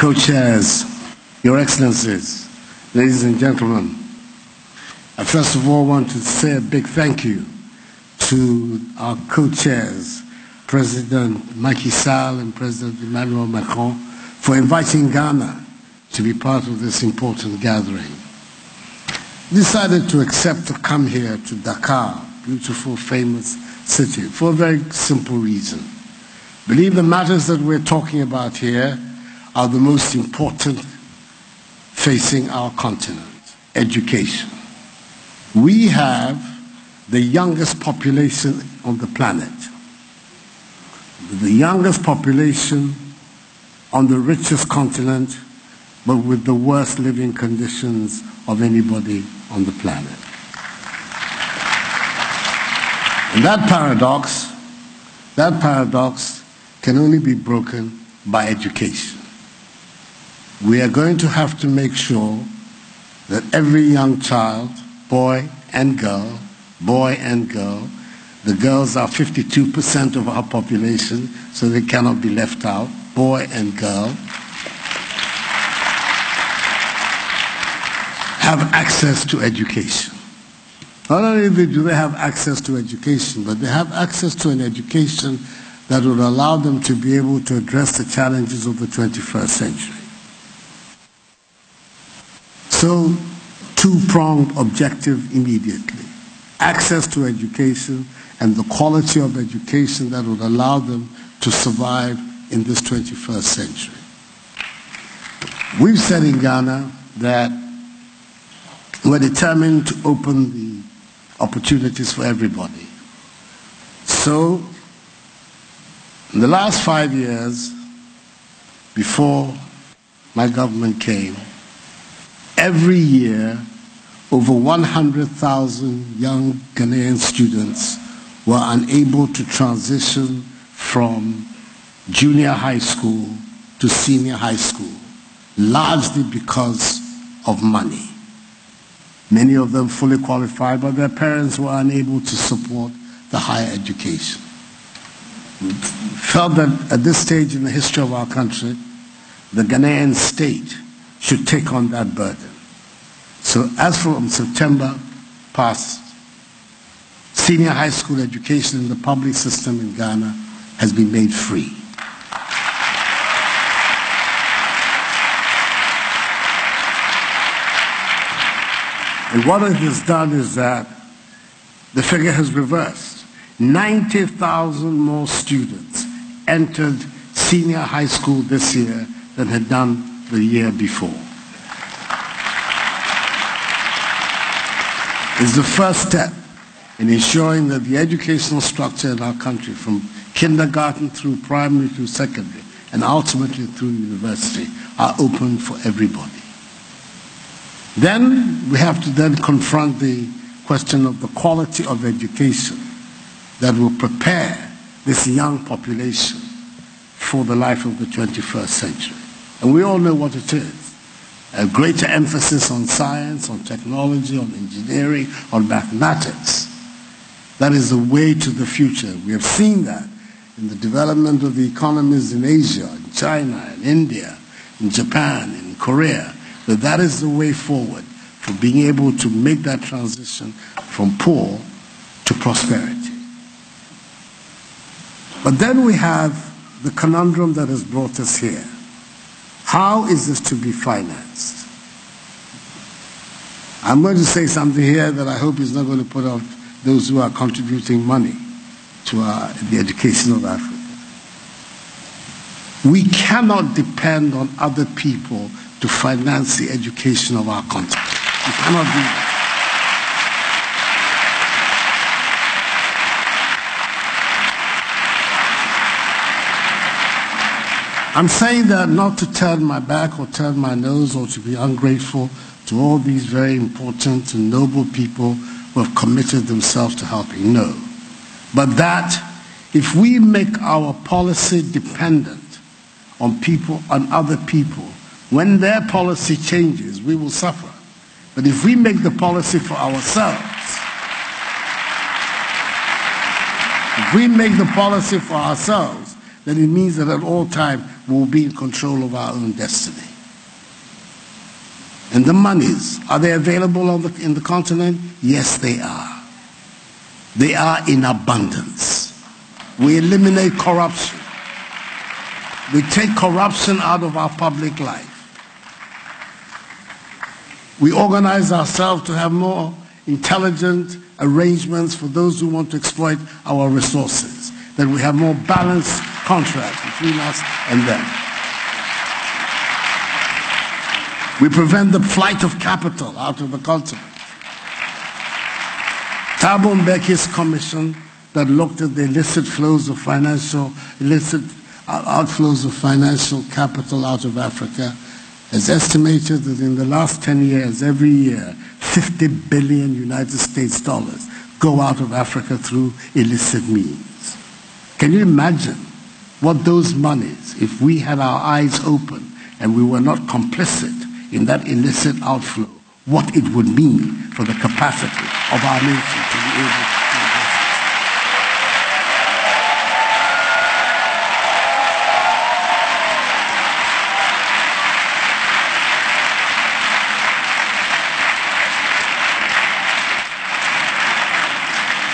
co-chairs, Your Excellencies, ladies and gentlemen, I first of all want to say a big thank you to our co-chairs, President Macky Sall and President Emmanuel Macron, for inviting Ghana to be part of this important gathering. Decided to accept to come here to Dakar, beautiful, famous city, for a very simple reason. Believe the matters that we're talking about here are the most important facing our continent: education. We have the youngest population on the planet, the youngest population on the richest continent, but with the worst living conditions of anybody on the planet. And that paradox can only be broken by education. We are going to have to make sure that every young child, boy and girl, the girls are 52% of our population, so they cannot be left out, boy and girl, have access to education. Not only do they have access to education, but they have access to an education that would allow them to be able to address the challenges of the 21st century. So, two-pronged objective immediately: access to education and the quality of education that would allow them to survive in this 21st century. We've said in Ghana that we're determined to open the opportunities for everybody. So, in the last 5 years, before my government came, every year, over 100,000 young Ghanaian students were unable to transition from junior high school to senior high school, largely because of money. Many of them fully qualified, but their parents were unable to support the higher education. We felt that at this stage in the history of our country, the Ghanaian state should take on that burden. So as from September past, senior high school education in the public system in Ghana has been made free. And what it has done is that the figure has reversed. 90,000 more students entered senior high school this year than had done the year before. It's the first step in ensuring that the educational structure in our country, from kindergarten through primary through secondary, and ultimately through university, are open for everybody. Then we have to then confront the question of the quality of education that will prepare this young population for the life of the 21st century. And we all know what it is. A greater emphasis on science, on technology, on engineering, on mathematics. That is the way to the future. We have seen that in the development of the economies in Asia, in China, in India, in Japan, in Korea, that is the way forward for being able to make that transition from poor to prosperity. But then we have the conundrum that has brought us here. How is this to be financed? I'm going to say something here that I hope is not going to put off those who are contributing money to the education of Africa. We cannot depend on other people to finance the education of our continent. We cannot do that. I'm saying that not to turn my back or turn my nose or to be ungrateful to all these very important and noble people who have committed themselves to helping. No. But that if we make our policy dependent on people, on other people, when their policy changes, we will suffer. But if we make the policy for ourselves, then it means that at all times we will be in control of our own destiny. And the monies, are they available in the continent? Yes, they are. They are in abundance. We eliminate corruption. We take corruption out of our public life. We organize ourselves to have more intelligent arrangements for those who want to exploit our resources, that we have more balanced contracts between us and them. We prevent the flight of capital out of the continent. Thabo Mbeki's commission that looked at the illicit outflows of financial capital out of Africa has estimated that in the last 10 years, every year, 50 billion United States dollars go out of Africa through illicit means. Can you imagine what those monies, if we had our eyes open and we were not complicit in that illicit outflow, what it would mean for the capacity of our nation to be able to do this?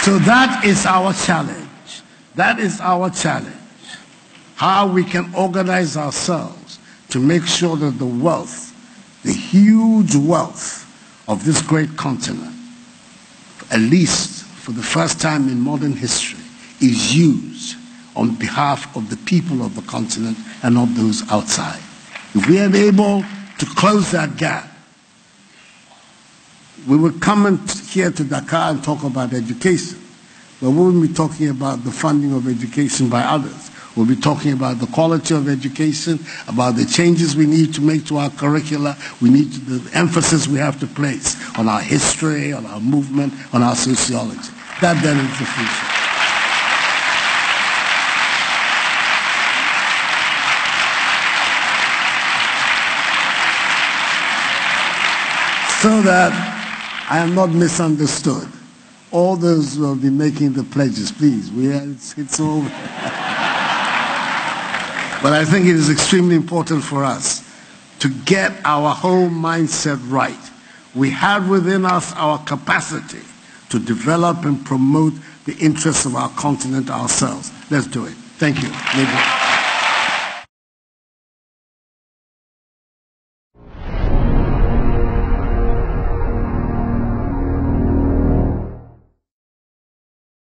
So that is our challenge. That is our challenge. How we can organize ourselves to make sure that the wealth, the huge wealth of this great continent, at least for the first time in modern history, is used on behalf of the people of the continent and not those outside. If we are able to close that gap, we would come here to Dakar and talk about education, but we won't be talking about the funding of education by others. We'll be talking about the quality of education, about the changes we need to make to our curricula, the emphasis we have to place on our history, on our movement, on our sociology. That then is the future. So that I am not misunderstood. All those who have been making the pledges, please, it's over. But I think it is extremely important for us to get our whole mindset right. We have within us our capacity to develop and promote the interests of our continent ourselves. Let's do it. Thank you.